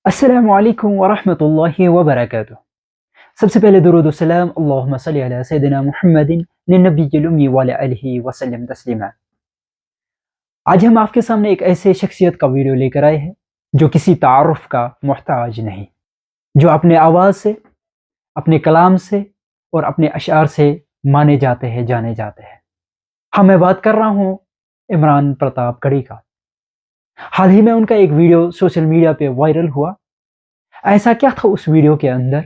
अस्सलामु अलैकुम वरहमतुल्लाहि वबरकातुह। सबसे पहले दुरूद व सलाम अल्लाहुम्मा सल्लि अला सय्यिदिना मुहम्मदिन नबिय्यिल उम्मी व अला आलिहि वसल्लम तस्लीमा। आज हम आपके सामने एक ऐसे शख्सियत का वीडियो लेकर आए हैं जो किसी तारुफ का मोहताज नहीं, जो अपने आवाज़ से, अपने कलाम से और अपने अशआर से माने जाते हैं, जाने जाते हैं। हाँ, मैं बात कर रहा हूँ इमरान प्रतापगढ़ी का। हाल ही में उनका एक वीडियो सोशल मीडिया पे वायरल हुआ। ऐसा क्या था उस वीडियो के अंदर?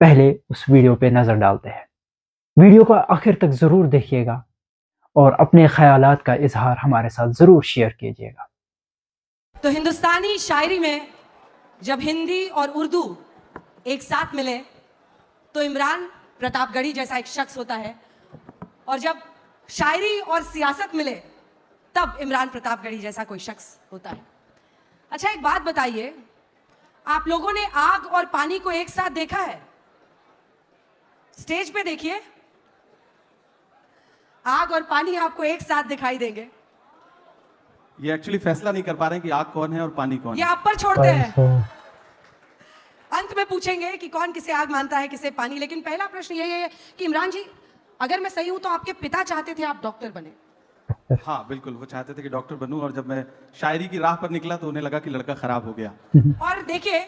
पहले उस वीडियो पे नज़र डालते हैं। वीडियो को आखिर तक ज़रूर देखिएगा और अपने ख़यालात का इज़हार हमारे साथ ज़रूर शेयर कीजिएगा। तो हिंदुस्तानी शायरी में जब हिंदी और उर्दू एक साथ मिले तो इमरान प्रतापगढ़ी जैसा एक शख्स होता है, और जब शायरी और सियासत मिले तब इमरान प्रतापगढ़ी जैसा कोई शख्स होता है। अच्छा, एक बात बताइए, आप लोगों ने आग और पानी को एक साथ देखा है? स्टेज पे देखिए, आग और पानी आपको एक साथ दिखाई देंगे। ये एक्चुअली फैसला नहीं कर पा रहे हैं कि आग कौन है और पानी कौन ये है। आप पर छोड़ते हैं। अंत में पूछेंगे कि कौन किसे आग मानता है, किसे पानी। लेकिन पहला प्रश्न ये है कि इमरान जी, अगर मैं सही हूं तो आपके पिता चाहते थे आप डॉक्टर बने। हाँ बिल्कुल, वो चाहते थे कि डॉक्टर बनूं, और जब मैं शायरी की राह पर निकला तो उन्हें लगा कि लड़का खराब हो गया। और देखिए,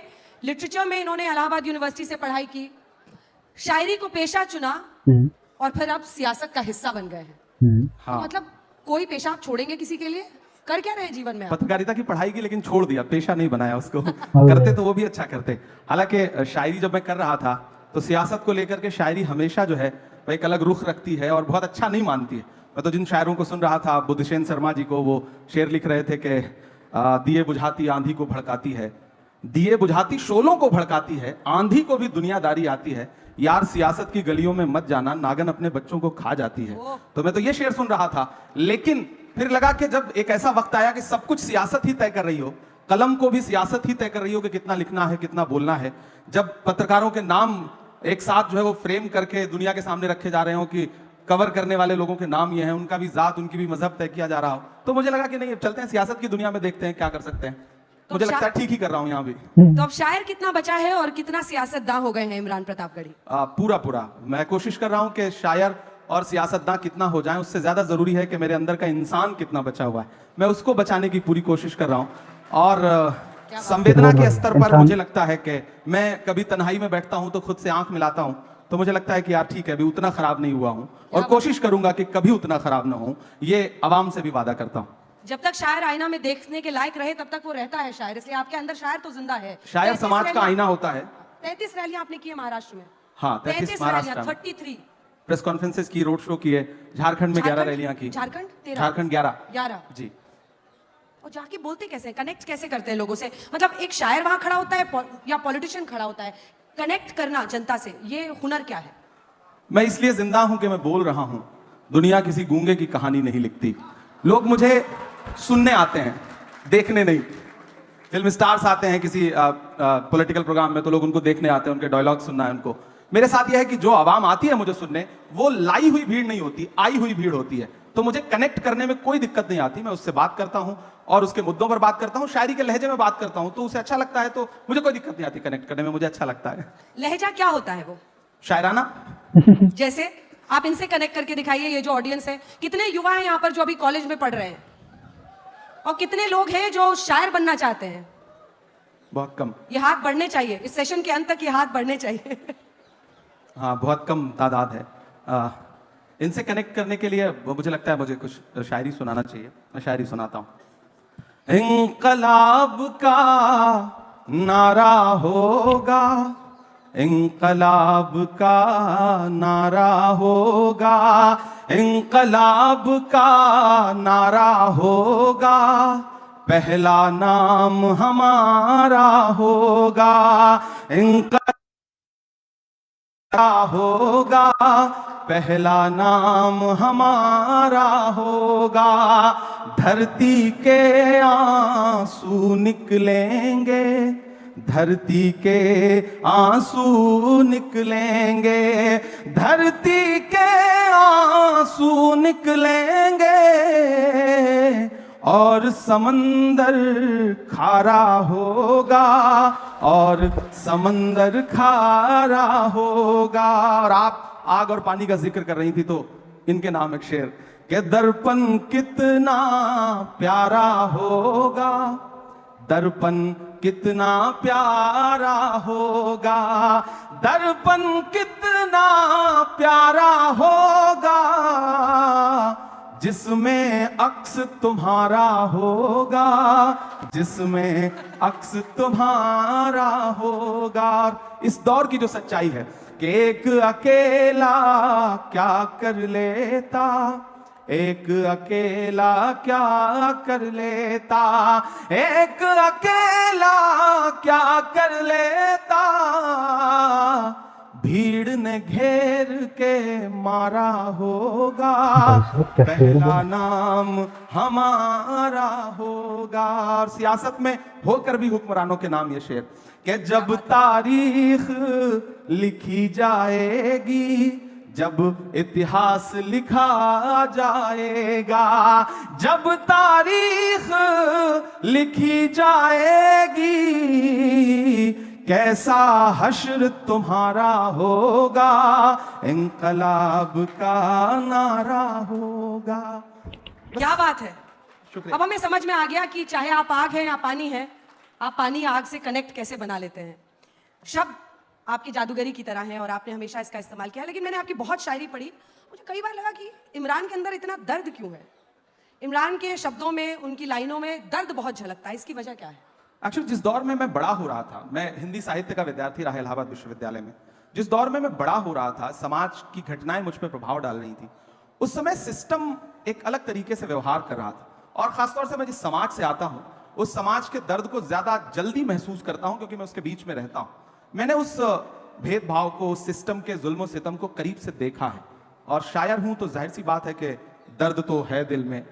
लिटरेचर में इन्होंने इलाहाबाद यूनिवर्सिटी से पढ़ाई की, शायरी को पेशा चुना और फिर अब सियासत का हिस्सा बन गए हैं। हाँ, तो मतलब कोई पेशा आप छोड़ेंगे किसी के लिए? कर क्या रहे हैं जीवन में आप? पत्रकारिता की पढ़ाई की, लेकिन छोड़ दिया, पेशा नहीं बनाया उसको। करते तो वो भी अच्छा करते। हालांकि शायरी जब मैं कर रहा था तो सियासत को लेकर के शायरी हमेशा जो है वो एक अलग रुख रखती है और बहुत अच्छा नहीं मानती है। मैं तो जिन शायरों को सुन रहा था, बुद्धसेन शर्मा जी को, वो शेर लिख रहे थे कि दिए बुझाती आंधी को भड़काती है, दिए बुझाती शोलों को भड़काती है, आंधी को भी दुनियादारी आती है, यार सियासत की गलियों में मत जाना, नागन अपने बच्चों को खा जाती है। तो मैं तो ये शेर सुन रहा था, लेकिन फिर लगा कि जब एक ऐसा वक्त आया कि सब कुछ सियासत ही तय कर रही हो, कलम को भी सियासत ही तय कर रही हो कि कितना लिखना है, कितना बोलना है, जब पत्रकारों के नाम एक साथ जो है वो फ्रेम करके दुनिया के सामने रखे जा रहे हो कि कवर करने वाले लोगों के नाम ये हैं, उनका भी जात, उनकी भी मजहब तय किया जा रहा हो, तो मुझे लगा कि नहीं, चलते हैं सियासत की दुनिया में, देखते हैं क्या कर सकते हैं। तो मुझे लगता है ठीक ही कर रहा हूं यहाँ भी। तो अब शायर कितना बचा है और कितना सियासतदां हो गए हैं इमरान प्रतापगढ़ी? पूरा पूरा मैं कोशिश कर रहा हूं कि शायर और सियासतदां कितना हो जाएं, उससे ज्यादा जरूरी है कि मेरे अंदर का इंसान कितना बचा हुआ है, मैं उसको बचाने की पूरी कोशिश कर रहा हूं। और संवेदना के स्तर पर मुझे लगता है कि मैं कभी तन्हाई में बैठता हूं तो खुद से आंख मिलाता हूं, तो मुझे लगता है कि यार ठीक है, अभी उतना खराब नहीं हुआ हूं, और कोशिश करूंगा कि कभी उतना खराब ना हो। ये आवाम से भी वादा करता हूं। जब तक शायर आईना में देखने के लायक रहे तब तक वो रहता है शायर, इसलिए आपके अंदर शायर तो जिंदा है। शायर समाज का आईना होता है। 33 रैलियां आपने की है महाराष्ट्र में। हाँ, 33 महाराष्ट्र में 33 प्रेस कॉन्फ्रेंसेस की, रोड शो की है। झारखंड में 11 रैलियां की। झारखंड 11 जी। और जाके बोलते कैसे, कनेक्ट कैसे करते हैं लोगों से? मतलब एक शायर वहां खड़ा होता है या पॉलिटिशियन खड़ा होता है, कनेक्ट करना जनता से, ये हुनर क्या है? मैं इसलिए जिंदा हूं कि मैं बोल रहा हूं। दुनिया किसी गूंगे की कहानी नहीं लिखती। लोग मुझे सुनने आते हैं, देखने नहीं। फिल्म स्टार्स आते हैं किसी पॉलिटिकल प्रोग्राम में तो लोग उनको देखने आते हैं, उनके डायलॉग सुनना है उनको। मेरे साथ यह है कि जो आवाम आती है मुझे सुनने, वो लाई हुई भीड़ नहीं होती, आई हुई भीड़ होती है। तो मुझे कनेक्ट करने में कोई दिक्कत नहीं आती। मैं उससे बात करता हूं और उसके मुद्दों पर बात करता हूं, शायरी के लहजे में बात करता हूं, तो उसे अच्छा लगता है, तो मुझे कोई दिक्कत नहीं आती कनेक्ट करने में, मुझे अच्छा लगता है। लहजा क्या होता है वो? शायराना। जैसे आप इनसे कनेक्ट करके दिखाइए, ये जो ऑडियंस है, कितने युवा हैं यहाँ पर जो अभी कॉलेज में पढ़ रहे हैं, और कितने लोग हैं जो शायर बनना चाहते हैं? बहुत कम। ये हाथ बढ़ने चाहिए, इस सेशन के अंत तक ये हाथ बढ़ने चाहिए। हाँ, बहुत कम तादाद है। इनसे कनेक्ट करने के लिए मुझे लगता है मुझे कुछ शायरी सुनाना चाहिए। मैं शायरी सुनाता हूं। इंकलाब का नारा होगा, इंकलाब का नारा होगा, इंकलाब का नारा होगा, पहला नाम हमारा होगा, इंकलाब होगा, पहला नाम हमारा होगा, धरती के आंसू निकलेंगे, धरती के आंसू निकलेंगे, धरती के आंसू निकलेंगे, और समंदर खारा होगा, और समंदर खारा होगा। और आप आग और पानी का जिक्र कर रही थी तो इनके नाम एक शेर कि दर्पण कितना प्यारा होगा, दर्पण कितना प्यारा होगा, दर्पण कितना प्यारा होगा, जिसमें अक्स तुम्हारा होगा, जिसमें अक्स तुम्हारा होगा। इस दौर की जो सच्चाई है कि एक अकेला क्या कर लेता, एक अकेला क्या कर लेता, एक अकेला क्या कर लेता, भीड़ ने घेर के मारा होगा, पहला नाम हमारा होगा। और सियासत में होकर भी हुक्मरानों के नाम ये शेर कि जब तारीख लिखी जाएगी, जब इतिहास लिखा जाएगा, जब तारीख लिखी जाएगी, कैसा हश्र तुम्हारा होगा, इंकलाब का नारा होगा। क्या बात है। शुक्रिया। अब हमें समझ में आ गया कि चाहे आप आग हैं या पानी है, आप पानी आग से कनेक्ट कैसे बना लेते हैं। शब्द आपकी जादूगरी की तरह है और आपने हमेशा इसका इस्तेमाल किया। लेकिन मैंने आपकी बहुत शायरी पढ़ी, मुझे कई बार लगा कि इमरान के अंदर इतना दर्द क्यों है। इमरान के शब्दों में, उनकी लाइनों में दर्द बहुत झलकता है, इसकी वजह क्या है? एक्चुअली जिस दौर में मैं बड़ा हो रहा था, मैं हिंदी साहित्य का विद्यार्थी रहा इलाहाबाद विश्वविद्यालय में, जिस दौर में मैं बड़ा हो रहा था, समाज की घटनाएं मुझ पर प्रभाव डाल रही थी, उस समय सिस्टम एक अलग तरीके से व्यवहार कर रहा था। और खासतौर से मैं जिस समाज से आता हूं, उस समाज के दर्द को ज्यादा जल्दी महसूस करता हूं क्योंकि मैं उसके बीच में रहता हूं। मैंने उस भेदभाव को, उस सिस्टम के जुल्म सितम को करीब से देखा है। और शायर हूं तो जाहिर सी बात है कि दर्द तो है दिल में।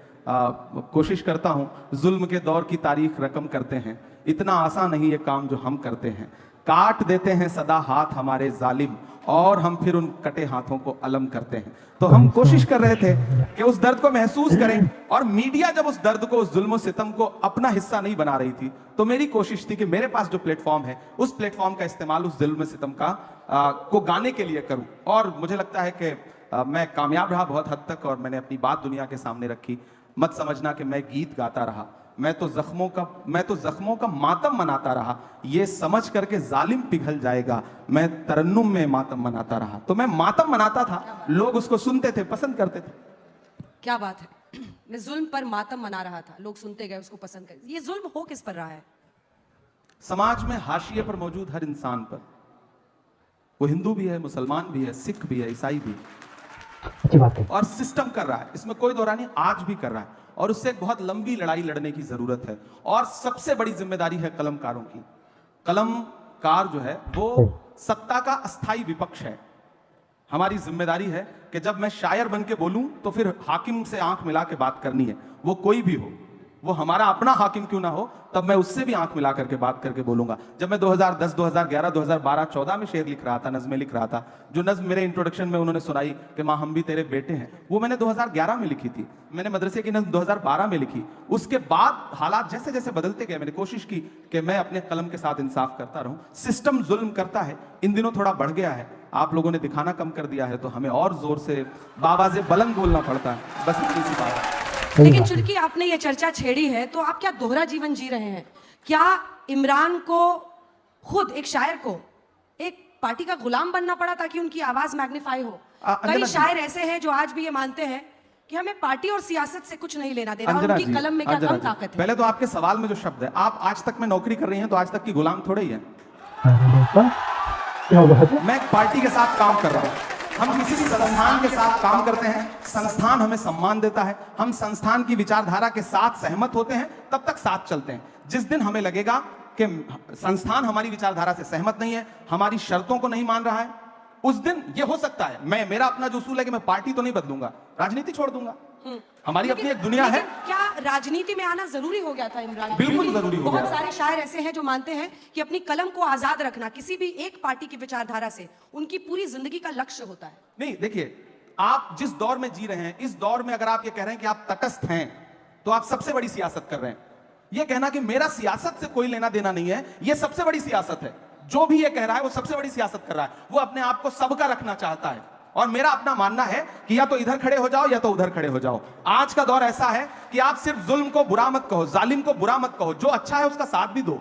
कोशिश करता हूं, जुल्म के दौर की तारीख रकम करते हैं, इतना आसान नहीं ये काम जो हम करते हैं, काट देते हैं सदा हाथ हमारे जालिम, और हम फिर उन कटे हाथों को अलम करते हैं। तो हम कोशिश कर रहे थे कि उस दर्द को महसूस करें, और मीडिया जब उस दर्द को, उस जुल्म सितम को अपना हिस्सा नहीं बना रही थी, तो मेरी कोशिश थी कि मेरे पास जो प्लेटफॉर्म है, उस प्लेटफॉर्म का इस्तेमाल उस जुल्म सितम का को गाने के लिए करूं। और मुझे लगता है कि मैं कामयाब रहा बहुत हद तक, और मैंने अपनी बात दुनिया के सामने रखी। मत समझना कि मैं गीत गाता रहा, मैं तो जख्मों का मातम मनाता रहा, ये समझ करके जालिम पिघल जाएगा, मैं तरन्नुम में मातम मनाता रहा। तो मैं मातम मनाता था, लोग उसको सुनते थे, पसंद करते थे। क्या बात है। मैं जुल्म पर मातम मना रहा था, लोग सुनते गए, उसको पसंद कर। ये जुल्म हो किस पर रहा है? समाज में हाशिए पर मौजूद हर इंसान पर, वो हिंदू भी है, मुसलमान भी है, सिख भी है, ईसाई भी है। अच्छी बात है। और सिस्टम कर रहा है, इसमें कोई दो राय नहीं, आज भी कर रहा है, और उससे एक बहुत लंबी लड़ाई लड़ने की जरूरत है। और सबसे बड़ी जिम्मेदारी है कलमकारों की। कलमकार जो है वो सत्ता का अस्थाई विपक्ष है। हमारी जिम्मेदारी है कि जब मैं शायर बन के बोलूं तो फिर हाकिम से आंख मिला के बात करनी है, वो कोई भी हो, वो हमारा अपना हाकिम क्यों ना हो, तब मैं उससे भी आंख मिला करके बात करके बोलूंगा। जब मैं 2010, 2011, 2012, 14 में शेर लिख रहा था, नज़में लिख रहा था, जो नज़्म मेरे इंट्रोडक्शन में उन्होंने सुनाई कि माँ हम भी तेरे बेटे हैं, वो मैंने 2011 में लिखी थी। मैंने मदरसे की नज़्म 2012 में लिखी। उसके बाद हालात जैसे जैसे बदलते गए, मैंने कोशिश की कि मैं अपने कलम के साथ इंसाफ करता रहूं। सिस्टम जुल्म करता है, इन दिनों थोड़ा बढ़ गया है, आप लोगों ने दिखाना कम कर दिया है, तो हमें और जोर से बाबाज़े बुलंद बोलना पड़ता है। बस इतनी सी बात है। लेकिन चूंकि आपने ये चर्चा छेड़ी है, तो आप क्या दोहरा जीवन जी रहे हैं? क्या इमरान को, खुद एक शायर को, एक पार्टी का गुलाम बनना पड़ा ताकि उनकी आवाज मैग्नीफाई हो? कई शायर ऐसे हैं जो आज भी ये मानते हैं कि हमें पार्टी और सियासत से कुछ नहीं लेना देना, और उनकी कलम में क्या कम ताकत है। पहले तो आपके सवाल में जो शब्द है, आप आज तक में नौकरी कर रही हैं, तो आज तक की गुलाम थोड़े ही है। मैं एक पार्टी के साथ काम कर रहा हूं, हम किसी भी संस्थान के साथ काम करते हैं, संस्थान हमें सम्मान देता है, हम संस्थान की विचारधारा के साथ सहमत होते हैं, तब तक साथ चलते हैं। जिस दिन हमें लगेगा कि संस्थान हमारी विचारधारा से सहमत नहीं है, हमारी शर्तों को नहीं मान रहा है, उस दिन ये हो सकता है, मेरा अपना जो उसूल है कि मैं पार्टी तो नहीं बदलूंगा, राजनीति छोड़ दूंगा। हमारी अपनी एक दुनिया है। क्या राजनीति में आना जरूरी हो गया था इमरान? बिल्कुल जरूरी हो गया। बहुत सारे शायर ऐसे हैं जो मानते हैं कि अपनी कलम को आजाद रखना किसी भी एक पार्टी की विचारधारा से उनकी पूरी जिंदगी का लक्ष्य होता है। नहीं, देखिए, आप जिस दौर में जी रहे हैं, इस दौर में अगर आप ये कह रहे हैं कि आप तटस्थ हैं, तो आप सबसे बड़ी सियासत कर रहे हैं। ये कहना कि मेरा सियासत से कोई लेना देना नहीं है, ये सबसे बड़ी सियासत है। जो भी ये कह रहा है वो सबसे बड़ी सियासत कर रहा है, वो अपने आप को सबका रखना चाहता है। और मेरा अपना मानना है कि या तो इधर खड़े हो जाओ या तो उधर खड़े हो जाओ। आज का दौर ऐसा है कि आप सिर्फ जुल्म को बुरा मत कहो, जालिम को बुरा मत कहो, जो अच्छा है उसका साथ भी दो।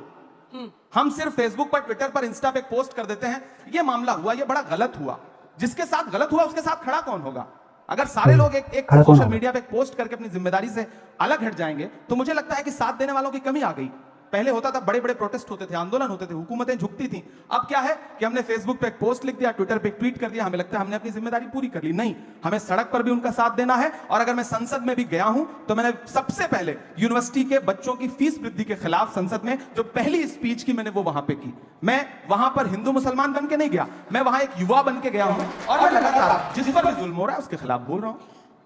हम सिर्फ फेसबुक पर, ट्विटर पर, इंस्टा पे पोस्ट कर देते हैं, ये मामला हुआ, ये बड़ा गलत हुआ। जिसके साथ गलत हुआ उसके साथ खड़ा कौन होगा? अगर सारे लोग एक सोशल मीडिया पे पोस्ट करके अपनी जिम्मेदारी से अलग हट जाएंगे तो मुझे लगता है कि साथ देने वालों की कमी आ गई। पहले होता था, बड़े बड़े प्रोटेस्ट होते थे, आंदोलन होते थे, हुकूमतें झुकती थी। अब क्या है कि हमने फेसबुक पे एक पोस्ट लिख दिया, ट्विटर पे एक ट्वीट कर दिया, हमें लगता है हमने अपनी जिम्मेदारी पूरी कर ली। नहीं, हमें सड़क पर भी उनका साथ देना है। और अगर मैं संसद में भी गया हूं तो मैंने सबसे पहले यूनिवर्सिटी के बच्चों की फीस वृद्धि के खिलाफ संसद में जो पहली स्पीच की मैंने वो वहां पे की। मैं वहां पर हिंदू मुसलमान बन के नहीं गया, मैं वहां एक युवा बन के गया हूं और मैं लगातार जिस पर भी जुल्म हो रहा है उसके खिलाफ बोल रहा हूं।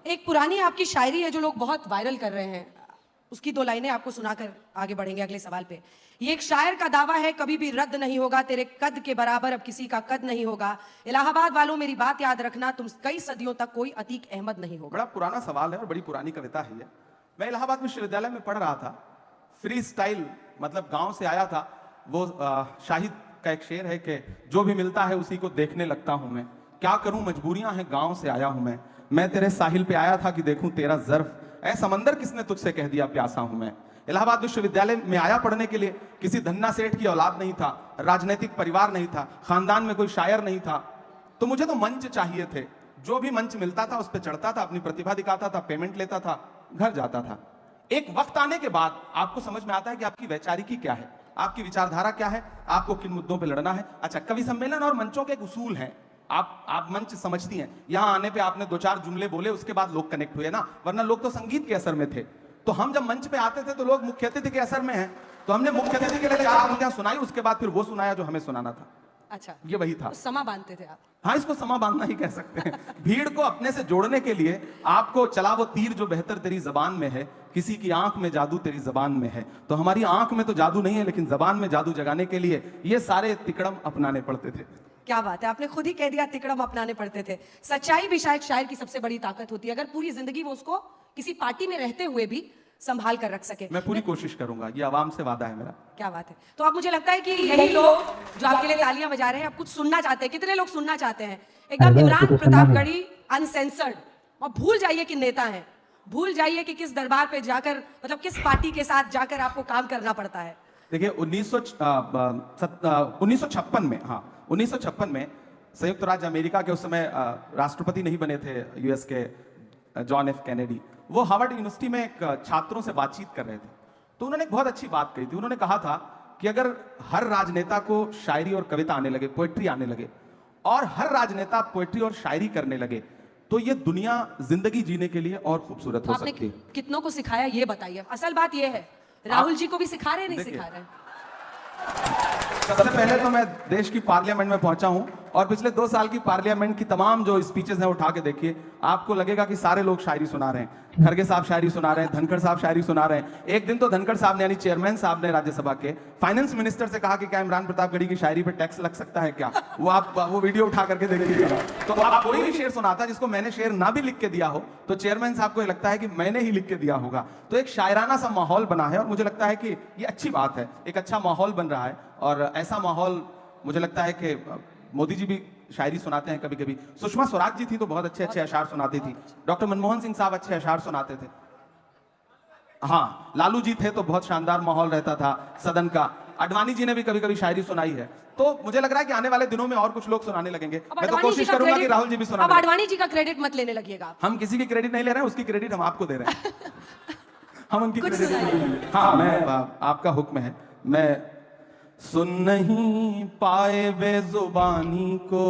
एक पुरानी आपकी शायरी है जो लोग बहुत वायरल कर रहे हैं, उसकी 2 लाइनें आपको सुनाकर आगे बढ़ेंगे अगले सवाल पे। ये एक शायर का दावा है, कभी भी रद्द नहीं होगा, तेरे कद के बराबर अब किसी का कद नहीं होगा। इलाहाबाद वालों मेरी बात याद रखना, तुम कई सदियों तक कोई अतीक अहमद नहीं होगा। बड़ा पुराना सवाल है और बड़ी पुरानी कविता है ये। मैं इलाहाबाद विश्वविद्यालय में पढ़ रहा था, फ्री स्टाइल, मतलब गांव से आया था। वो शाहिद का एक शेर है कि जो भी मिलता है उसी को देखने लगता हूं मैं, क्या करूं मजबूरियां हैं, गांव से आया हूं मैं तेरे साहिल पे आया था कि देखूं तेरा ज़र्फ, ऐ समंदर किसने तुझसे कह दिया प्यासा हूं मैं। इलाहाबाद विश्वविद्यालय में आया पढ़ने के लिए, किसी धन्ना सेठ की औलाद नहीं था, राजनीतिक परिवार नहीं था, खानदान में कोई शायर नहीं था, तो मुझे तो मंच चाहिए थे। जो भी मंच मिलता था उस पर चढ़ता था, अपनी प्रतिभा दिखाता था, पेमेंट लेता था, घर जाता था। एक वक्त आने के बाद आपको समझ में आता है कि आपकी वैचारिकी क्या है, आपकी विचारधारा क्या है, आपको किन मुद्दों पर लड़ना है। अच्छा, कवि सम्मेलन और मंचों के एक उसूल हैं, आप मंच समझती हैं। यहां आने पे आपने 2-4 जुमले बोले, उसके बाद लोग कनेक्ट हुए ना, वरना लोग तो संगीत के असर में थे। तो हम जब मंच पे आते थे तो लोग मुख्य अतिथि के असर में हैं, तो हमने मुख्य अतिथि के लिए 4 पंक्तियां सुनाई, उसके बाद फिर वो सुनाया जो हमें सुनाना था। अच्छा, ये वही था। तो समा बांधते थे आप? हाँ, इसको समा बांधना ही कह सकते हैं। भीड़ को अपने से जोड़ने के लिए आपको चला वो तीर जो बेहतर तेरी जबान में है, किसी की आंख में जादू तेरी जबान में है। तो हमारी आंख में तो जादू नहीं है, लेकिन जबान में जादू जगाने के लिए ये सारे तिकड़म अपनाने पड़ते थे। क्या बात है, आपने खुद ही कह दिया तिकड़म अपनाने पड़ते थे। सच्चाई भी शायद शायर की सबसे बड़ी ताकत होती है, अगर पूरी जिंदगी वो उसको किसी पार्टी में रहते हुए भी संभाल कर रख सके। मैं पूरी कोशिश करूंगा, ये आवाम से वादा है मेरा। क्या बात है। तो अब मुझे लगता है कि यही लोग जो आपके लिए तालियां बजा रहे हैं, अब कुछ सुनना चाहते हैं। कितने लोग सुनना चाहते हैं एकदम इमरान प्रतापगढ़ी अनसेंसर्ड? और भूल जाइए कि नेता हैं, भूल जाइए कि किस दरबार पे जाकर, मतलब किस पार्टी के साथ जाकर आपको काम करना पड़ता है। देखिए 1956 में, हाँ 1956 में संयुक्त राज्य अमेरिका के उस समय राष्ट्रपति नहीं बने थे यूएस के जॉन एफ कैनेडी। वो हार्वर्ड यूनिवर्सिटी में एक छात्रों से बातचीत कर रहे थे, तो उन्होंने एक बहुत अच्छी बात कही थी। उन्होंने कहा था कि अगर हर राजनेता को शायरी और कविता आने लगे, पोएट्री आने लगे, और हर राजनेता पोएट्री और शायरी करने लगे, तो ये दुनिया जिंदगी जीने के लिए और खूबसूरत हो सकती है। कितनों को सिखाया ये बताइए। असल बात ये है, राहुल जी को भी सिखा रहे, नहीं सिखा रहे? सबसे पहले तो मैं देश की पार्लियामेंट में पहुंचा हूं और पिछले 2 साल की पार्लियामेंट की तमाम जो स्पीचेस हैं उठा के देखिए, आपको लगेगा कि सारे लोग शायरी सुना रहे हैं। खरगे साहब शायरी सुना रहे हैं, धनखड़ साहब शायरी सुना रहे हैं। एक दिन तो धनखड़ साहब ने, यानी चेयरमैन साहब ने राज्यसभा के, फाइनेंस मिनिस्टर से कहा कि क्या इमरान प्रतापगढ़ी की शायरी पे टैक्स लग सकता है क्या? वो वीडियो उठा करके देखिएगा। तो आप कोई भी शेर सुनाता जिसको मैंने शेर ना भी लिख के दिया हो, तो चेयरमैन साहब को लगता है कि मैंने ही लिख के दिया होगा। तो एक शायराना सा माहौल बना है और मुझे लगता है कि ये अच्छी बात है, एक अच्छा माहौल बन रहा है। और ऐसा माहौल मुझे लगता है कि मोदी जी भी शायरी सुनाते हैं कभी कभी, सुषमा स्वराज जी थी तो बहुत अच्छे अच्छे अशार सुनाती थी, डॉक्टर मनमोहन सिंह साहब अच्छे अशार सुनाते थे, हाँ लालू जी थे तो बहुत शानदार माहौल रहता था सदन का, आडवाणी जी ने भी कभी कभी शायरी सुनाई है। तो मुझे लग रहा है कि आने वाले दिनों में और कुछ लोग सुनाने लगेंगे। मैं तो कोशिश करूंगा कि राहुल जी भी सुनाएं। अब आडवाणी जी का क्रेडिट मत लेने लगिएगा। हम किसी की क्रेडिट नहीं ले रहे हैं, उसकी क्रेडिट हम आपको दे रहे हैं। हम उनकी क्रेडिट नहीं ले रहे हैं। हाँ, मैं आपका हुक्म है। मैं सुन नहीं पाए बेजुबानी को,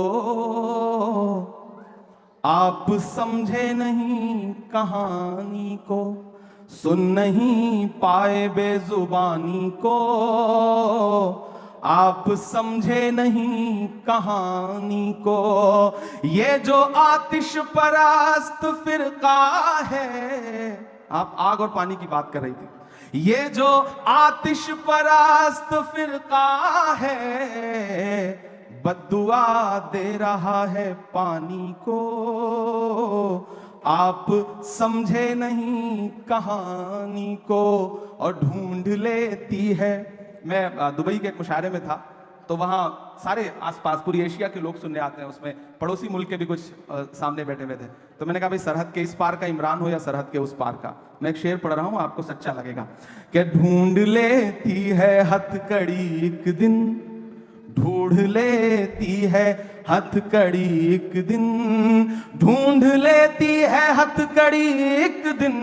आप समझे नहीं कहानी को, सुन नहीं पाए बेजुबानी को, आप समझे नहीं कहानी को। ये जो आतिश परस्त फिरका है, आप आग और पानी की बात कर रही थी, ये जो आतिश परस्त फिरका है, बद्दुआ दे रहा है पानी को, आप समझे नहीं कहानी को और ढूंढ लेती है। मैं दुबई के एक मुशायरे में था, तो वहाँ सारे आसपास पूरी एशिया के लोग सुनने आते हैं, उसमें पड़ोसी मुल्क के भी कुछ सामने बैठे हुए थे। तो मैंने कहा भाई सरहद के इस पार का इमरान हो या सरहद के उस पार का, मैं एक शेर पढ़ रहा हूँ, आपको सच्चा लगेगा कि ढूंढ लेती है हथकड़ी एक दिन, ढूंढ लेती है हथकड़ी एक दिन, ढूंढ लेती है हथकड़ी एक दिन,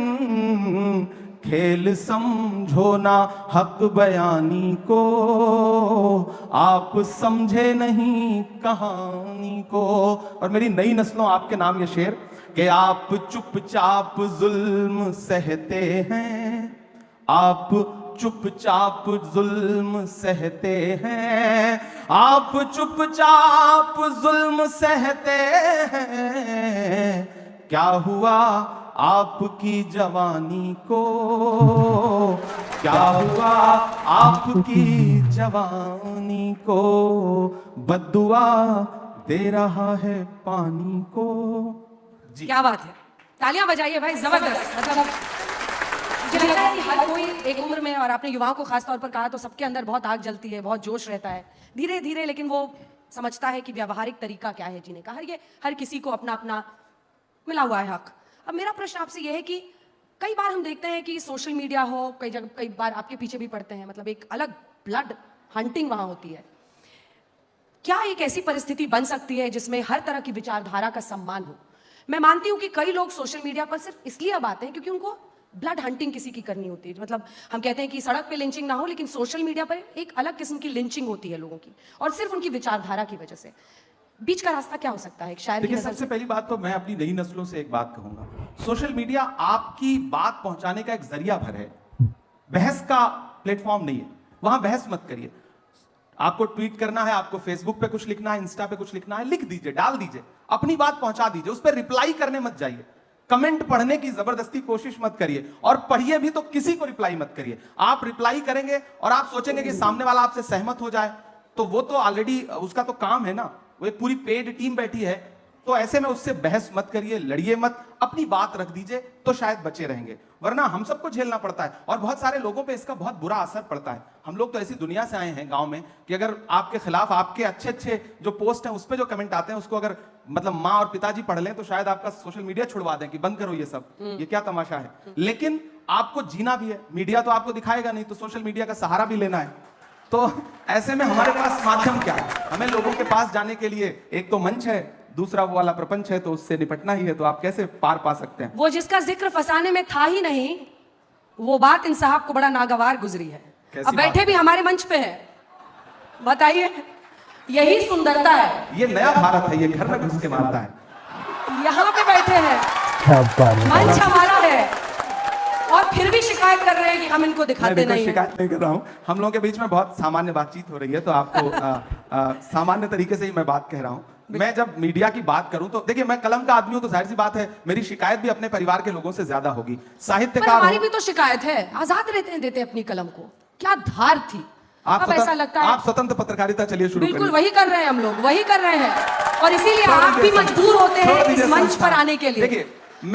खेल समझो ना हक बयानी को, आप समझे नहीं कहानी को। और मेरी नई नस्लों आपके नाम ये शेर कि आप चुपचाप जुल्म सहते हैं, आप चुपचाप जुल्म सहते हैं, आप चुपचाप जुल्म सहते हैं, क्या हुआ आपकी जवानी को, क्या हुआ आपकी जवानी को, बद्दुआ दे रहा है पानी को। जी क्या बात है, तालियां बजाइए भाई, जबरदस्त। मतलब मुझे लगता है कि हर कोई एक उम्र में, और आपने युवाओं को खास तौर पर कहा, तो सबके अंदर बहुत आग जलती है, बहुत जोश रहता है, धीरे धीरे लेकिन वो समझता है कि व्यावहारिक तरीका क्या है जीने का। हर किसी को अपना अपना मिला हुआ है हक। अब मेरा प्रश्न आपसे यह है कि कई बार हम देखते हैं कि सोशल मीडिया हो, कई बार आपके पीछे भी पड़ते हैं, मतलब एक अलग ब्लड हंटिंग वहां होती है। क्या एक ऐसी परिस्थिति बन सकती है जिसमें हर तरह की विचारधारा का सम्मान हो? मैं मानती हूं कि कई लोग सोशल मीडिया पर सिर्फ इसलिए अब आते हैं क्योंकि उनको ब्लड हंटिंग किसी की करनी होती है। मतलब हम कहते हैं कि सड़क पे लिंचिंग ना हो, लेकिन सोशल मीडिया पर एक अलग किस्म की लिंचिंग होती है लोगों की, और सिर्फ उनकी विचारधारा की वजह से। बीच का रास्ता क्या हो सकता है? शायद देखिए, सबसे पहली बात तो मैं अपनी नई नस्लों से एक बात कहूंगा, सोशल मीडिया आपकी बात पहुंचाने का एक जरिया भर है, बहस का प्लेटफॉर्म नहीं है। वहां बहस मत करिए। आपको ट्वीट करना है, आपको फेसबुक पे कुछ लिखना है, इंस्टा पे कुछ लिखना है, लिख दीजिए, डाल दीजिए, अपनी बात पहुंचा दीजिए, उस पर रिप्लाई करने मत जाइए, कमेंट पढ़ने की जबरदस्ती कोशिश मत करिए, और पढ़िए भी तो किसी को रिप्लाई मत करिए। आप रिप्लाई करेंगे और आप सोचेंगे कि सामने वाला आपसे सहमत हो जाए, तो वो तो ऑलरेडी उसका तो काम है ना, वो एक पूरी पेड टीम बैठी है, तो ऐसे में उससे बहस मत करिए, लड़िए मत, अपनी बात रख दीजिए, तो शायद बचे रहेंगे। वरना हम सबको झेलना पड़ता है, और बहुत सारे लोगों पे इसका बहुत बुरा असर पड़ता है। हम लोग तो ऐसी दुनिया से आए हैं गांव में कि अगर आपके खिलाफ आपके अच्छे अच्छे जो पोस्ट हैं उस पे जो कमेंट आते हैं, उसको अगर मतलब माँ और पिताजी पढ़ लें तो शायद आपका सोशल मीडिया छुड़वा दें कि बंद करो ये सब, ये क्या तमाशा है। लेकिन आपको जीना भी है, मीडिया तो आपको दिखाएगा नहीं, तो सोशल मीडिया का सहारा भी लेना है। तो ऐसे में हमारे पास माध्यम क्या है? हमें लोगों के पास जाने के लिए एक तो मंच है, दूसरा वो वाला प्रपंच है, तो उससे निपटना ही है। तो आप कैसे पार पा सकते हैं? वो जिसका जिक्र फसाने में था ही नहीं, वो बात इन साहब को बड़ा नागवार गुजरी है। अब बैठे भी हमारे मंच पे है, बताइए, यही सुंदरता है। ये नया भारत है, ये घर में घुस के मारता है। यहाँ पे बैठे हैं, मंच हमारा है, और फिर भी शिकायत कर रहे हैं कि हम इनको दिखाते नहीं। शिकायत नहीं कर रहा हूँ, हम लोगों के बीच में बहुत सामान्य बातचीत हो रही है, तो आपको सामान्य तरीके से ही मैं बात कह रहा हूँ। मैं जब मीडिया की बात करूं तो देखिए, मैं कलम का आदमी हूं, तो जाहिर सी बात है मेरी शिकायत भी अपने परिवार के लोगों से ज्यादा होगी। साहित्यकार हमारी भी तो शिकायत है, आजाद देते अपनी कलम को, क्या धार थी। अब ऐसा लगता है आप स्वतंत्र पत्रकारिता चलिए शुरू करिए। बिल्कुल वही कर रहे हैं हम लोग, वही कर रहे हैं, और इसीलिए आप भी मजबूर होते हैं इस मंच पर आने के लिए।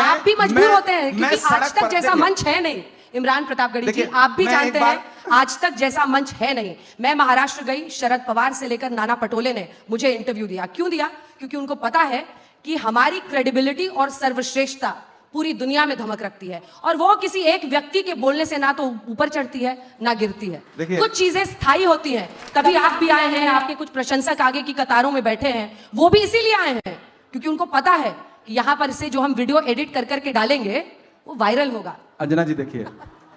आप भी मजबूर होते हैं क्योंकि आज तक जैसा मंच है नहीं। इमरान प्रतापगढ़ी जी, आप भी जानते हैं आज तक जैसा मंच है नहीं। मैं महाराष्ट्र गई, शरद पवार से लेकर नाना पटोले ने मुझे इंटरव्यू दिया। क्यों दिया? क्योंकि उनको पता है कि हमारी क्रेडिबिलिटी और सर्वश्रेष्ठता पूरी दुनिया में धमक रखती है, और वो किसी एक व्यक्ति के बोलने से ना तो ऊपर चढ़ती है ना गिरती है। कुछ चीजें स्थायी होती हैं। कभी आप भी आए हैं, आपके कुछ प्रशंसक आगे की कतारों में बैठे हैं, वो भी इसीलिए आए हैं क्योंकि उनको पता है कि यहाँ पर इसे जो हम वीडियो एडिट कर करके डालेंगे वो वायरल होगा। अंजना जी देखिए,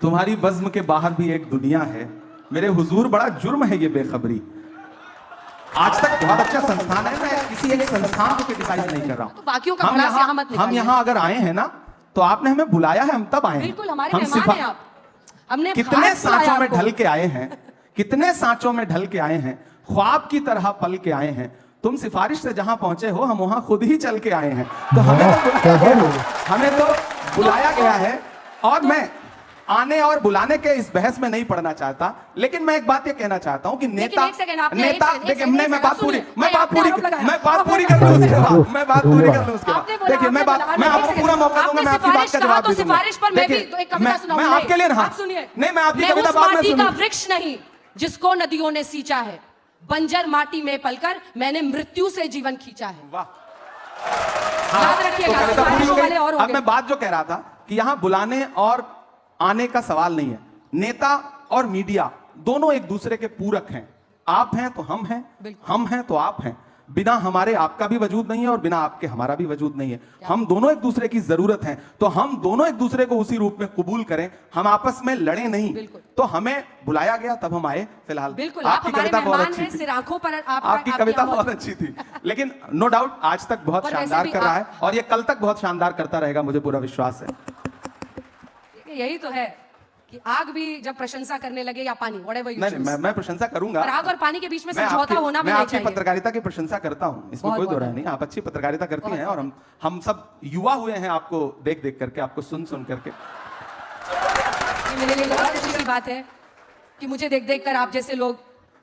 तुम्हारी बज़्म के बाहर भी एक दुनिया है। मेरे हुजूर, बड़ा जुर्म है ये बेखबरी। आज तक बहुत अच्छा संस्थान है, मैं किसी एक संस्थान को क्रिटिसाइज नहीं कर रहा हूँ। तो बाकियों का भला से यहाँ मत निकालिए। हम यहाँ अगर आए हैं ना, तो आपने हमें बुलाया है, हम तब आए हैं। बिल्कुल हमारे मेहमान हैं आप। हमने कितने सांचों में ढल के आए हैं, कितने सांचों में ढल के आए हैं, ख्वाब की तरह पल के आए हैं। तुम सिफारिश से जहां पहुंचे हो, हम वहां खुद ही चल के आए हैं। तो हमें तो बुलाया गया है। और मैं आने और बुलाने के इस बहस में नहीं पढ़ना चाहता, लेकिन मैं एक बात ये कहना चाहता हूं कि नेता देखिए, मैं बात पूरी कर लूं उसके बाद, मैं आपको पूरा मौका दूंगा, मैं आपकी बात का जवाब भी दूंगा। देखिए, मैं आपके लिए रहा, नहीं, मैं आपकी कविता बाद में सुनूंगा। वृक्ष नहीं जिसको नदियों ने सींचा है, बंजर माटी में पलकर मैंने मृत्यु से जीवन खींचा है। वाह, याद रखिएगा। अब मैं बात जो कह रहा था कि यहां बुलाने और आने का सवाल नहीं है। नेता और मीडिया दोनों एक दूसरे के पूरक हैं। आप हैं तो हम हैं, हम हैं तो आप हैं। बिना हमारे आपका भी वजूद नहीं है और बिना आपके हमारा भी वजूद नहीं है। हम दोनों एक दूसरे की जरूरत है, तो हम दोनों एक दूसरे को उसी रूप में कबूल करें। हम आपस में लड़े नहीं। तो हमें बुलाया गया तब हम आए। फिलहाल बिल्कुल, आपकी कविता बहुत अच्छी थी, आपकी कविता बहुत अच्छी थी, लेकिन नो डाउट आज तक बहुत शानदार कर रहा है और ये कल तक बहुत शानदार करता रहेगा, मुझे पूरा विश्वास है। यही तो है कि आग भी जब प्रशंसा करने लगे या पानी, whatever you choose, मैं प्रशंसा करूंगा। आग और पानी के बीच में समझौता होना भी नहीं चाहिए। मैं आपकी पत्रकारिता की प्रशंसा करता हूं, इसमें कोई दो राय नहीं। आप अच्छी पत्रकारिता करती हैं और हम सब युवा हुए हैं आपको देख देख करके, आपको सुन सुन करके। मेरे लिए बहुत अच्छी बात है कि मुझे देख देख कर आप जैसे लोग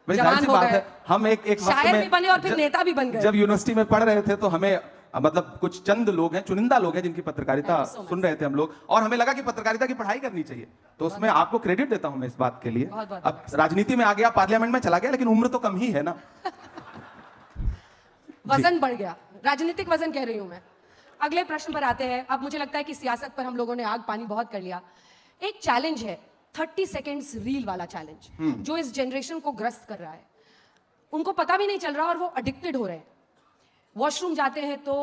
जवान हो गए। हम एक शायर भी बने और फिर नेता भी बन गए। जब यूनिवर्सिटी में पढ़ रहे थे तो हमें मतलब कुछ चंद लोग हैं, चुनिंदा लोग हैं जिनकी पत्रकारिता सुन रहे थे हम लोग, और हमें लगा कि पत्रकारिता की पढ़ाई करनी चाहिए। तो उसमें आपको क्रेडिट देता हूं मैं इस बात के लिए। अब राजनीति में आ गया, पार्लियामेंट में चला गया, लेकिन उम्र तो कम ही है ना। वजन बढ़ गया, राजनीतिक वजन कह रही हूं मैं। अगले प्रश्न पर आते हैं। अब मुझे लगता है कि सियासत पर हम लोगों ने आग पानी बहुत कर लिया। एक चैलेंज है 30 सेकेंड्स रील वाला चैलेंज, जो इस जनरेशन को ग्रस्त कर रहा है। उनको पता भी नहीं चल रहा और वो एडिक्टेड हो रहे हैं। वॉशरूम जाते हैं तो,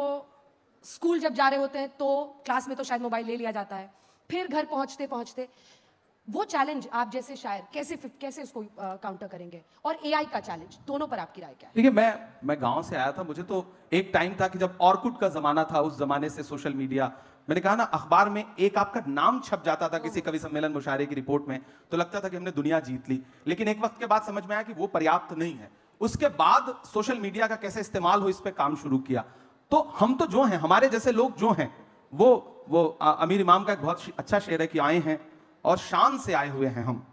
स्कूल जब जा रहे होते हैं तो, क्लास में तो शायद मोबाइल ले लिया जाता है, फिर घर पहुंचते पहुंचते वो चैलेंज आप जैसे शायर कैसे उसको काउंटर करेंगे? और एआई का चैलेंज, दोनों पर आपकी राय क्या है? देखिए, मैं गांव से आया था। मुझे तो एक टाइम था कि जब ऑर्कुट का जमाना था, उस जमाने से सोशल मीडिया, मैंने कहा ना, अखबार में एक आपका नाम छप जाता था किसी कवि सम्मेलन मुशायरे की रिपोर्ट में, तो लगता था कि हमने दुनिया जीत ली। लेकिन एक वक्त के बाद समझ में आया कि वो पर्याप्त नहीं है। उसके बाद सोशल मीडिया का कैसे इस्तेमाल हो, इस पे काम शुरू किया। तो हम तो जो हैं, हमारे जैसे लोग जो हैं, वो अमीर इमाम का एक बहुत अच्छा शेर है कि आए हैं और शान से आए हुए हैं हम,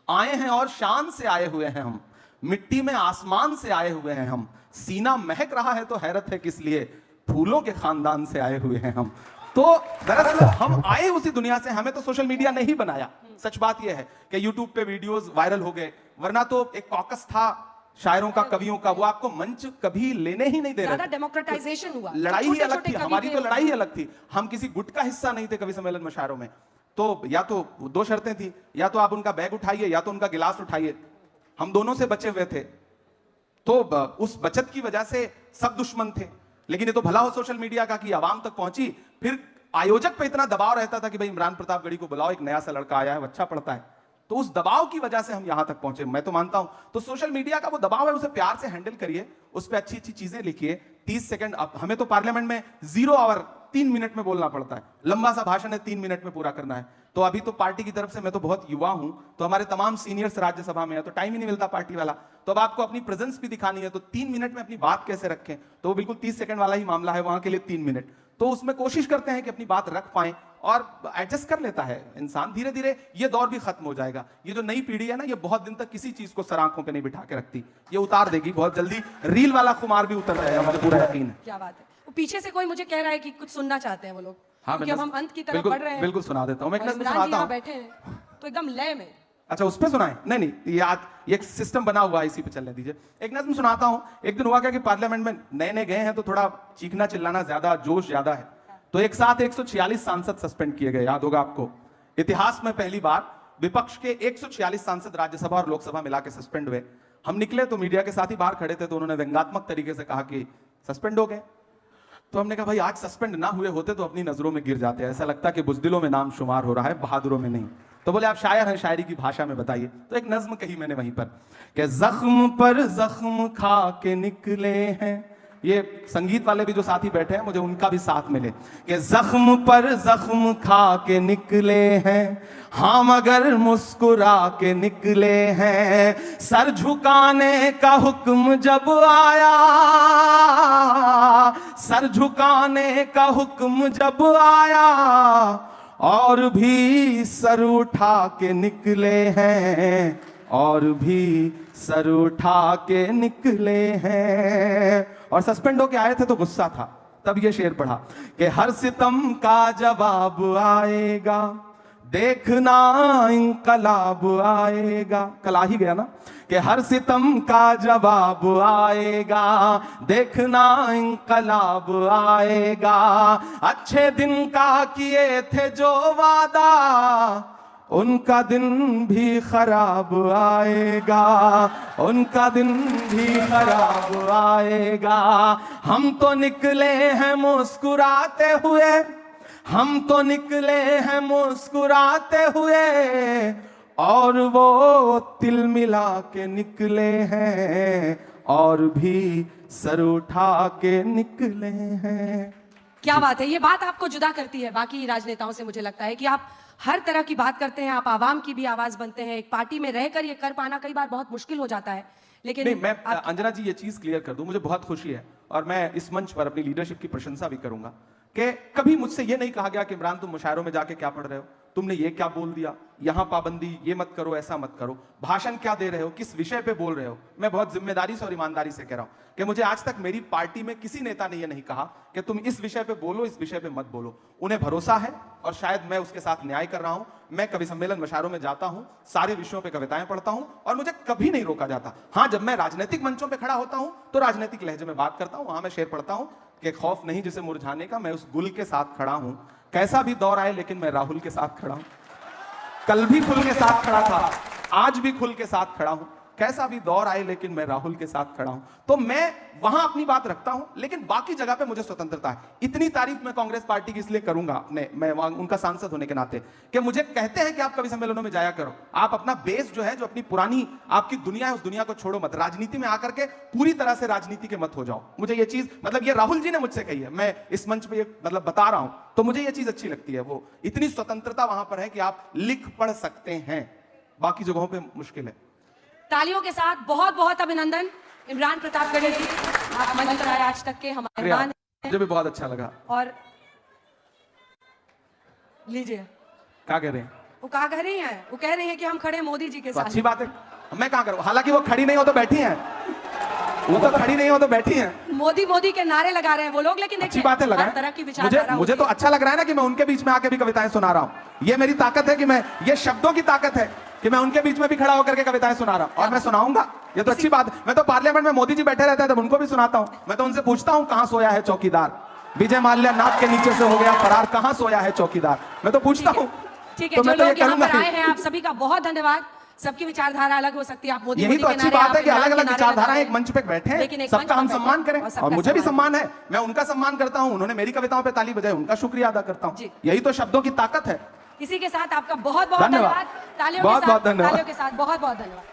आए हैं और शान से आए हुए हैं हम, मिट्टी में आसमान से आए हुए हैं हम, सीना महक रहा है तो हैरत है किस लिए, फूलों के खानदान से आए हुए हैं हम। तो दरअसल हम आए उसी दुनिया से, हमें तो सोशल मीडिया ने ही बनाया। सच बात यह है कि यूट्यूब पे वीडियोस वायरल हो गए, वरना तो एक कॉकस था शायरों का, कवियों का, वो आपको मंच कभी लेने ही नहीं दे रहे थे। डेमोक्रेटाइजेशन हुआ, लड़ाई ही अलग थी, हमारी तो लड़ाई ही अलग थी। हम किसी गुट का हिस्सा नहीं थे कवि सम्मेलन मुशायरों में। तो या तो दो शर्तें थी, या तो आप उनका बैग उठाइए या तो उनका गिलास उठाइए। हम दोनों से बचे हुए थे, तो उस बचत की वजह से सब दुश्मन थे। लेकिन ये तो भला हो सोशल मीडिया का कि आवाम तक पहुंची। फिर आयोजक पे इतना दबाव रहता था कि भाई इमरान प्रतापगढ़ी को बुलाओ, एक नया सा लड़का आया है, अच्छा पढ़ता है। तो उस दबाव की वजह से हम यहां तक पहुंचे, मैं तो मानता हूं। तो सोशल मीडिया का वो दबाव है, उसे प्यार से हैंडल करिए, उस पर अच्छी अच्छी चीजें लिखिए। 30 सेकंड, अब हमें तो पार्लियामेंट में 0 आवर 3 मिनट में बोलना पड़ता है, लंबा सा भाषण है 3 मिनट में पूरा करना है। तो अभी तो पार्टी की तरफ से, मैं तो बहुत युवा हूं, तो हमारे तमाम सीनियर्स राज्यसभा में है, तो टाइम ही नहीं मिलता पार्टी वाला। तो अब आपको अपनी प्रेजेंस भी दिखानी है, तो 3 मिनट में अपनी बात कैसे रखें, तो वो बिल्कुल 30 सेकंड वाला ही मामला है, वहां के लिए 3 मिनट। तो उसमें कोशिश करते हैं कि अपनी बात रख पाएं, और एडजस्ट कर लेता है इंसान। धीरे धीरे ये दौर भी खत्म हो जाएगा। ये जो नई पीढ़ी है ना, ये बहुत दिन तक किसी चीज को सर आंखों पे नहीं बिठा के रखती, ये उतार देगी बहुत जल्दी। रील वाला खुमार भी उतर जाएगा, मुझे पूरा यकीन है। क्या बात है। पीछे से कोई मुझे कह रहा है कि कुछ सुनना चाहते हैं वो लोग। हाँ, क्योंकि अब हम अंत की तरफ बढ़ रहे हैं। बिल्कुल सुना देता हूँ, मैं एक नज़्म सुनाता हूँ। बैठे हैं तो एकदम लय में। अच्छा, उस पे सुनाए? नहीं, ये एक सिस्टम बना हुआ है, इसी पे चलने दीजिए। एक नज़्म सुनाता हूँ। एक दिन हुआ क्या कि पार्लियामेंट में नए गए हैं, तो थोड़ा चीखना चिल्लाना ज्यादा, जोश ज्यादा है। तो एक साथ 146 सांसद सस्पेंड किए गए, याद होगा आपको। इतिहास में पहली बार विपक्ष के 146 सांसद राज्यसभा और लोकसभा मिला के सस्पेंड हुए। हम निकले तो मीडिया के साथ ही बाहर खड़े थे, तो उन्होंने व्यंग्यात्मक तरीके से कहा कि सस्पेंड हो गए। तो हमने कहा भाई, आज सस्पेंड ना हुए होते तो अपनी नजरों में गिर जाते, ऐसा लगता कि बुज़दिलों में नाम शुमार हो रहा है, बहादुरों में नहीं। तो बोले आप शायर हैं, शायरी की भाषा में बताइए। तो एक नज्म कही मैंने वहीं पर कि जख्म पर जख्म खा के निकले हैं। ये संगीत वाले भी जो साथी बैठे हैं, मुझे उनका भी साथ मिले कि जख्म पर जख्म खा के निकले हैं, हाँ मगर मुस्कुरा के निकले हैं। सर झुकाने का हुक्म जब आया, सर झुकाने का हुक्म जब आया, और भी सर उठा के निकले हैं, और भी सर उठा के निकले हैं। और सस्पेंड होके आए थे तो गुस्सा था, तब ये शेर पढ़ा कि हर सितम का जवाब आएगा, देखना इंकलाब आएगा। कल आ ही गया ना कि हर सितम का जवाब आएगा, देखना इंकलाब आएगा। अच्छे दिन का किए थे जो वादा, उनका दिन भी खराब आएगा, उनका दिन भी खराब आएगा। हम तो निकले हैं मुस्कुराते हुए, हम तो निकले हैं मुस्कुराते हुए, और वो तिल मिला के निकले हैं, और भी सर उठा के निकले हैं। क्या बात है, ये बात आपको जुदा करती है बाकी राजनेताओं से। मुझे लगता है कि आप हर तरह की बात करते हैं, आप आवाम की भी आवाज बनते हैं। एक पार्टी में रहकर ये कर पाना कई बार बहुत मुश्किल हो जाता है, लेकिन नहीं, मैं अंजना जी ये चीज क्लियर कर दूं, मुझे बहुत खुशी है और मैं इस मंच पर अपनी लीडरशिप की प्रशंसा भी करूंगा कि कभी मुझसे ये नहीं कहा गया कि इमरान तुम मुशायरों में जाके क्या पढ़ रहे हो, तुमने ये क्या बोल दिया, यहां पाबंदी, ये मत करो, ऐसा मत करो, भाषण क्या दे रहे हो, किस विषय पे बोल रहे हो। मैं बहुत जिम्मेदारी से और ईमानदारी से कह रहा हूं कि मुझे आज तक मेरी पार्टी में किसी नेता ने यह नहीं कहा कि तुम इस विषय पे बोलो, इस विषय पे मत बोलो। उन्हें भरोसा है और शायद मैं उसके साथ न्याय कर रहा हूं। मैं कवि सम्मेलन मुशायरों में जाता हूं, सारे विषयों पे कविताएं पढ़ता हूं और मुझे कभी नहीं रोका जाता। हां, जब मैं राजनीतिक मंचों पे खड़ा होता हूं तो राजनीतिक लहजे में बात करता हूं, वहां मैं शेर पढ़ता हूं कि खौफ नहीं जिसे मुरझाने का, मैं उस गुल के साथ खड़ा हूं। कैसा भी दौर आए लेकिन मैं राहुल के साथ खड़ा हूं। कल भी खुल के साथ खड़ा था, आज भी खुल के साथ खड़ा हूं। कैसा भी दौर आए लेकिन मैं राहुल के साथ खड़ा हूं। तो मैं वहां अपनी बात रखता हूं, लेकिन बाकी जगह पे मुझे स्वतंत्रता है। इतनी तारीफ मैं कांग्रेस पार्टी की इसलिए करूंगा अपने, मैं उनका सांसद होने के नाते, कि मुझे कहते हैं कि आप कवि सम्मेलनों में जाया करो, आप अपना बेस जो है, जो अपनी पुरानी आपकी दुनिया है, उस दुनिया को छोड़ो मत, राजनीति में आकर के पूरी तरह से राजनीति के मत हो जाओ। मुझे ये चीज, मतलब ये राहुल जी ने मुझसे कही है, मैं इस मंच पे मतलब बता रहा हूं, तो मुझे ये चीज अच्छी लगती है। वो इतनी स्वतंत्रता वहां पर है कि आप लिख पढ़ सकते हैं, बाकी जगहों पे मुश्किल है। तालियों के साथ बहुत बहुत अभिनंदन इमरान प्रतापगढ़ी जी, आप मंच पर आए आज तक के हमारे मेहमान हैं। मुझे भी बहुत अच्छा लगा। और लीजिए, क्या कह रहे हैं वो क्या कह रही हैं? वो कह रही हैं कि हम खड़े मोदी जी के तो साथ। अच्छी बात है, मैं क्या करूं, हालांकि वो खड़ी नहीं हो तो बैठी हैं, वो तो खड़ी नहीं हो तो बैठी हैं। मोदी मोदी के नारे लगा रहे हैं वो लोग, लेकिन अच्छी बात है, लगा तरह की विचारधारा मुझे तो अच्छा लग रहा है ना कि मैं उनके बीच में आके भी कविताएं सुना रहा हूं। ये मेरी ताकत है कि मैं, ये शब्दों की ताकत है कि मैं उनके बीच में भी खड़ा होकर के कविताएं सुना रहा हूं, और मैं सुनाऊंगा। ये तो अच्छी बात है। मैं तो पार्लियामेंट में मोदी जी बैठे रहते हैं तब उनको भी सुनाता हूं। मैं तो उनसे पूछता हूं कहां सोया है चौकीदार, विजय माल्या नाक के नीचे से हो गया फरार, कहां सोया है चौकीदार, मैं तो पूछता हूं। ठीक है, जो लोग यहाँ पर आए हैं आप सभी का बहुत धन्यवाद। सबकी विचारधारा अलग हो सकती है, आप मोदी यही तो अच्छी बात है कि अलग अलग विचारधाराएं एक मंच पे बैठे हैं, सबका हम सम्मान करें, और मुझे भी सम्मान है, मैं उनका सम्मान करता हूं, उन्होंने मेरी कविताओं पे ताली बजाई, उनका शुक्रिया अदा करता हूं। यही तो शब्दों की ताकत है। इसी के साथ आपका बहुत बहुत धन्यवाद। तालियों के साथ बहुत बहुत धन्यवाद।